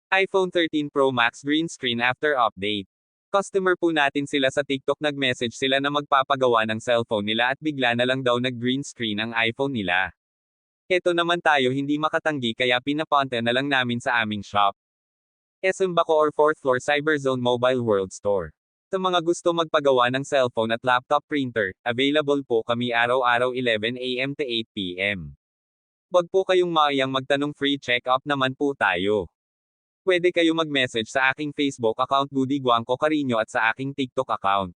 iPhone 13 Pro Max green screen after update. Customer po natin sila sa TikTok, nag-message sila na magpapagawa ng cellphone nila at bigla na lang daw nag-green screen ang iPhone nila. Eto naman tayo hindi makatanggi kaya pinapunta na lang namin sa aming shop. SM Bacoor 4th floor Cyberzone Mobile World Store. Sa mga gusto magpagawa ng cellphone at laptop printer, available po kami araw-araw 11 AM to 8 PM. Wag po kayong maayang magtanong, free check-up naman po tayo. Pwede kayo mag-message sa aking Facebook account Goody Guangco Carino at sa aking TikTok account.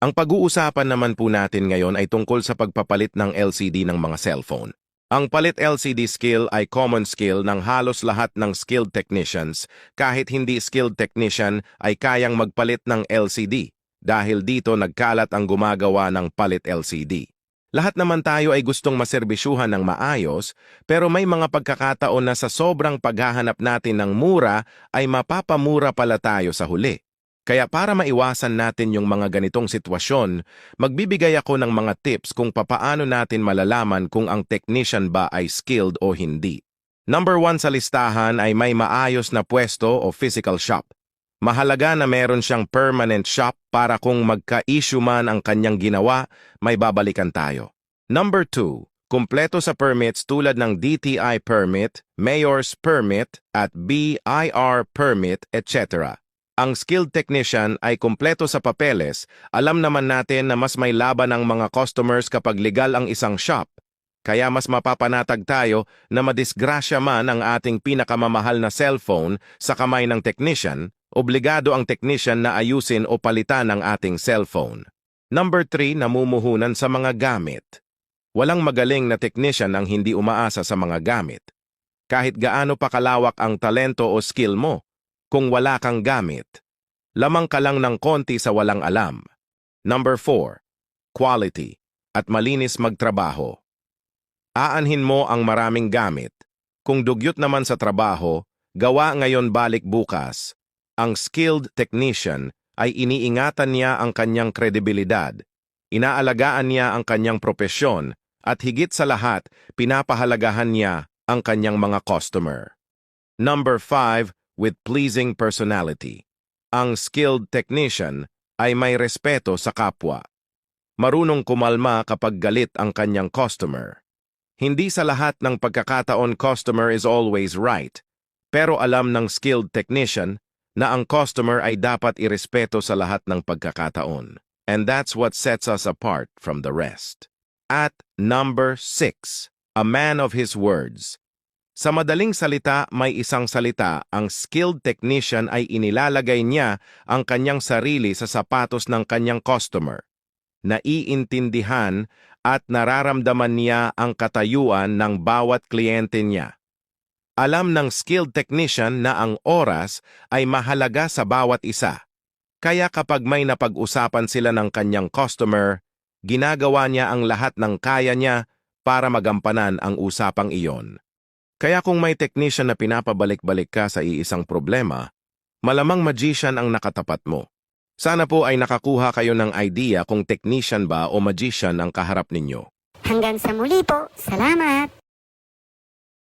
Ang pag-uusapan naman po natin ngayon ay tungkol sa pagpapalit ng LCD ng mga cellphone. Ang palit LCD skill ay common skill ng halos lahat ng skilled technicians, kahit hindi skilled technician ay kayang magpalit ng LCD, dahil dito nagkalat ang gumagawa ng palit LCD. Lahat naman tayo ay gustong maserbisyuhan ng maayos, pero may mga pagkakataon na sa sobrang paghahanap natin ng mura ay mapapamura pala tayo sa huli. Kaya para maiwasan natin yung mga ganitong sitwasyon, magbibigay ako ng mga tips kung papaano natin malalaman kung ang technician ba ay skilled o hindi. Number 1 sa listahan ay may maayos na pwesto o physical shop. Mahalaga na meron siyang permanent shop para kung magka-issue man ang kanyang ginawa, may babalikan tayo. Number 2, kumpleto sa permits tulad ng DTI permit, Mayor's permit, at BIR permit, etc. Ang skilled technician ay kumpleto sa papeles, alam naman natin na mas may laban ang mga customers kapag legal ang isang shop. Kaya mas mapapanatag tayo na madisgrasya man ang ating pinakamamahal na cellphone sa kamay ng technician, obligado ang technician na ayusin o palitan ang ating cellphone. Number 3, namumuhunan sa mga gamit. Walang magaling na technician ang hindi umaasa sa mga gamit. Kahit gaano pa kalawak ang talento o skill mo, kung wala kang gamit, lamang ka lang ng konti sa walang alam. Number 4, quality at malinis magtrabaho. Aanhin mo ang maraming gamit. Kung dugyot naman sa trabaho, gawa ngayon balik bukas. Ang skilled technician ay iniingatan niya ang kanyang kredibilidad, inaalagaan niya ang kanyang propesyon, at higit sa lahat, pinapahalagahan niya ang kanyang mga customer. Number 5, with pleasing personality. Ang skilled technician ay may respeto sa kapwa. Marunong kumalma kapag galit ang kanyang customer. Hindi sa lahat ng pagkakataon customer is always right, pero alam ng skilled technician na ang customer ay dapat irespeto sa lahat ng pagkakataon. And that's what sets us apart from the rest. At number 6, a man of his words. Sa madaling salita, may isang salita, ang skilled technician ay inilalagay niya ang kanyang sarili sa sapatos ng kanyang customer. Naiintindihan at nararamdaman niya ang katayuan ng bawat kliyente niya. Alam ng skilled technician na ang oras ay mahalaga sa bawat isa. Kaya kapag may napag-usapan sila ng kanyang customer, ginagawa niya ang lahat ng kaya niya para magampanan ang usapang iyon. Kaya kung may technician na pinapabalik-balik ka sa iisang problema, malamang magician ang nakatapat mo. Sana po ay nakakuha kayo ng idea kung technician ba o magician ang kaharap ninyo. Hanggang sa muli po. Salamat!